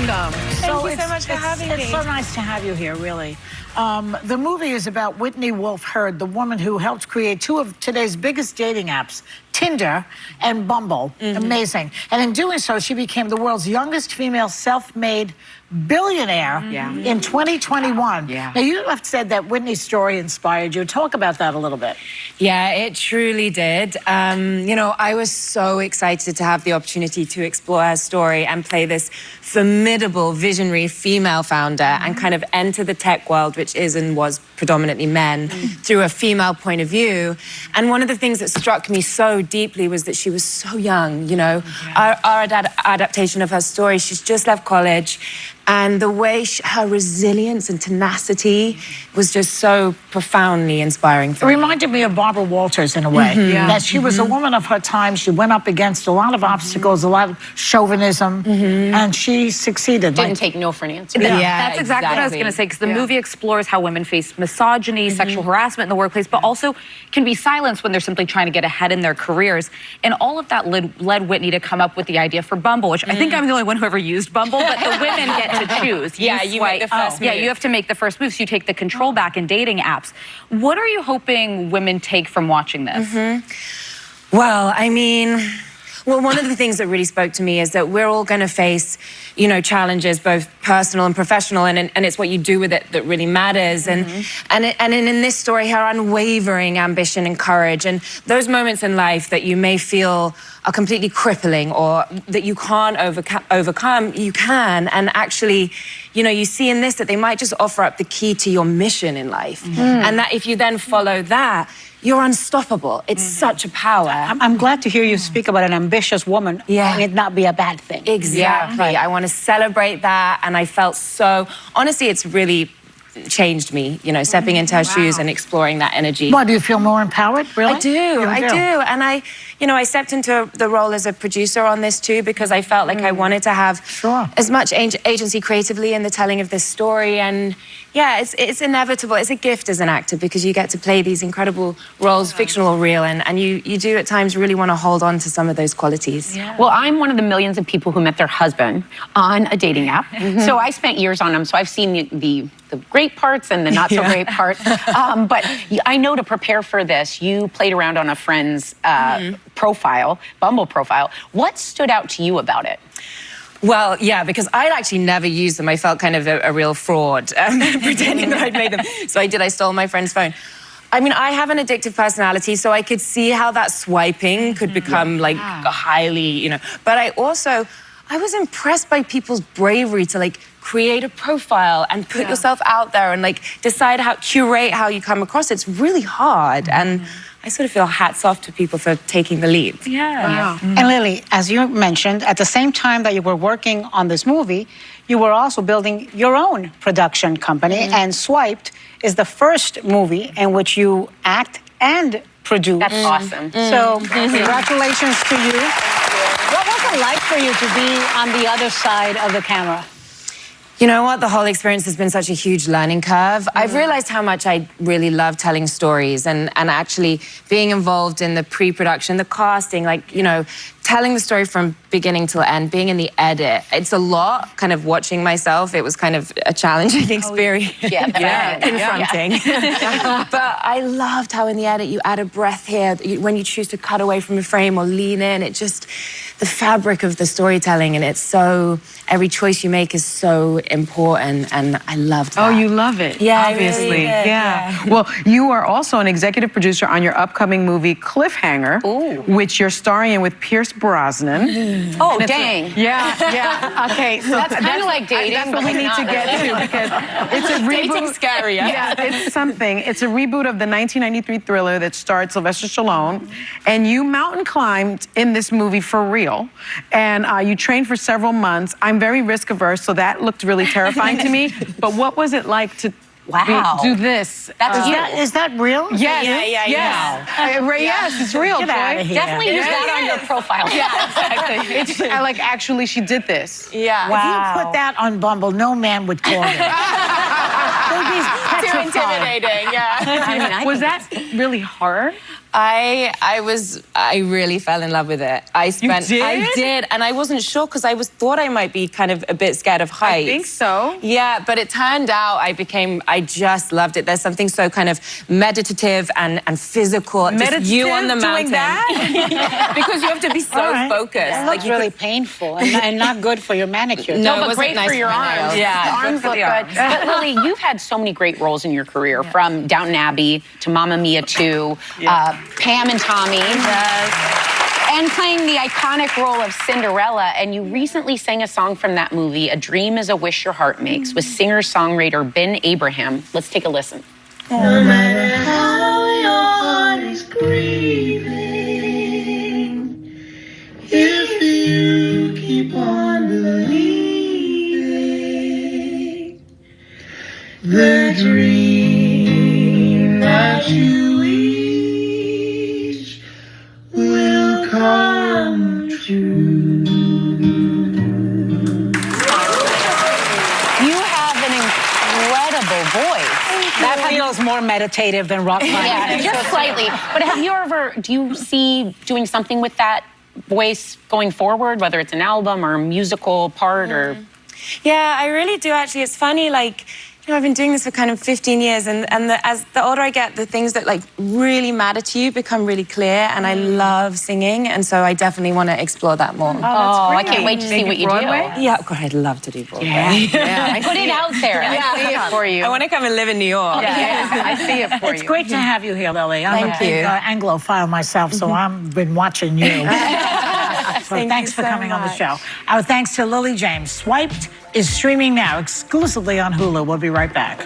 welcome. Thank you so much for having me. It's so nice to have you here, really. The movie is about Whitney Wolfe Herd, the woman who helped create two of today's biggest dating apps, Tinder and Bumble. Amazing. And in doing so, she became the world's youngest female self-made billionaire in 2021. Now, you have said that Whitney's story inspired you. Talk about that a little bit. Yeah, it truly did. You know, I was so excited to have the opportunity to explore her story and play this formidable, visionary female founder and kind of enter the tech world, which is and was predominantly men, through a female point of view. And one of the things that struck me so deeply was that she was so young, you know. Our adaptation of her story, she's just left college, and the way her resilience and tenacity was just so profoundly inspiring for It me. reminded me of Barbara Walters in a way. That she was a woman of her time. She went up against a lot of obstacles, a lot of chauvinism, and she succeeded. Didn't take no for an answer. That's exactly what I was going to say, because the movie explores how women face misogyny, sexual harassment in the workplace, but also can be silenced when they're simply trying to get ahead in their careers. And all of that led Whitney to come up with the idea for Bumble, which I think I'm the only one who ever used Bumble, but the women get to choose. You make the first move. Yeah, you have to make the first move, so you take the control back in dating apps. What are you hoping women take from watching this? Well, I mean, one of the things that really spoke to me is that we're all going to face, you know, challenges, both personal and professional, and it's what you do with it that really matters. And in this story, her unwavering ambition and courage, and those moments in life that you may feel are completely crippling or that you can't overcome, you can. And actually, you know, you see in this that they might just offer up the key to your mission in life. And that if you then follow that, you're unstoppable. It's such a power. I'm glad to hear you speak about an ambitious woman and it not be a bad thing. Exactly. I want to celebrate that. And I felt so, honestly, it's really changed me, you know, stepping into her shoes and exploring that energy. Why, do you feel more empowered, really? I do. And I stepped into the role as a producer on this too, because I felt like I wanted to have as much agency creatively in the telling of this story. And yeah, it's inevitable. It's a gift as an actor, because you get to play these incredible roles, fictional or real, and you do at times really want to hold on to some of those qualities. Well, I'm one of the millions of people who met their husband on a dating app. So I spent years on them, so I've seen the great parts and the not so great parts. But I know to prepare for this, you played around on a friend's profile, Bumble profile. What stood out to you about it? Well, yeah, because I'd actually never used them. I felt kind of a real fraud, pretending that I'd made them. So I stole my friend's phone. I mean, I have an addictive personality, so I could see how that swiping could become like highly, you know. But I was impressed by people's bravery to like create a profile and put yourself out there and like curate how you come across. It's really hard. And I sort of feel hats off to people for taking the leap. And Lily, as you mentioned, at the same time that you were working on this movie, you were also building your own production company, and Swiped is the first movie in which you act and produce. That's awesome. So congratulations to you. What was it like for you to be on the other side of the camera? You know what? The whole experience has been such a huge learning curve. I've realized how much I really love telling stories and actually being involved in the pre-production, the casting, like, you know, telling the story from beginning till end, being in the edit. It's a lot, kind of watching myself. It was kind of a challenging experience. Confronting. But I loved how in the edit you add a breath here. When you choose to cut away from a frame or lean in, it just, the fabric of the storytelling, and it's so, every choice you make is so important, and I loved that. Oh, you love it. Yeah, obviously. I really did, yeah. Well, you are also an executive producer on your upcoming movie Cliffhanger, which you're starring in with Pierce Brosnan. Oh, dang. Okay, so That's kind of like dating. That's what we need to get to, because it's a reboot. Dating's scary. Yeah, it's something. It's a reboot of the 1993 thriller that starred Sylvester Stallone, and you mountain climbed in this movie for real. And you trained for several months. I'm very risk averse, so that looked really terrifying to me. But what was it like to do this? Is that real? Yes. Yes, it's real. Get out of here. Definitely use that on your profile. Exactly. Like, actually, she did this. If you put that on Bumble, no man would call you. They'd be petrified. Too intimidating, Was that really hard? I really fell in love with it. I did, and I wasn't sure because I thought I might be kind of a bit scared of heights. I think so. Yeah, but it turned out I just loved it. There's something so kind of meditative and physical. Just you on the mountain. Doing that? Because you have to be so focused. It looks really painful and not good for your manicure. No, it but wasn't great nice for your for my arms. nails. Yeah, the Good arms for look the good. arms. But Lily, you've had so many great roles in your career, from Downton Abbey to Mamma Mia 2, Pam and Tommy, and playing the iconic role of Cinderella. And you recently sang a song from that movie, "A Dream Is a Wish Your Heart Makes," with singer-songwriter Ben Abraham. Let's take a listen. No matter how your heart is grieving, if you keep on believing, the dream that you wish will come true. You have an incredible voice. That feels more meditative than rock climbing. Yeah, just slightly. But do you see doing something with that voice going forward, whether it's an album or a musical part or? Yeah, I really do actually. It's funny, like, you know, I've been doing this for kind of 15 years, and as the older I get, the things that like really matter to you become really clear, and I love singing, and so I definitely want to explore that more. Oh, I can't wait to see what you do. Yeah, God, I'd love to do Broadway. I put it out there. I see it for you. I want to come and live in New York. I see it for It's you. great to have you here, Lily. I'm Thank a big you. Anglophile myself, so I've been watching you. So thanks for so coming on the much. show. Our thanks to Lily James. Swiped is streaming now exclusively on Hulu. We'll be right back.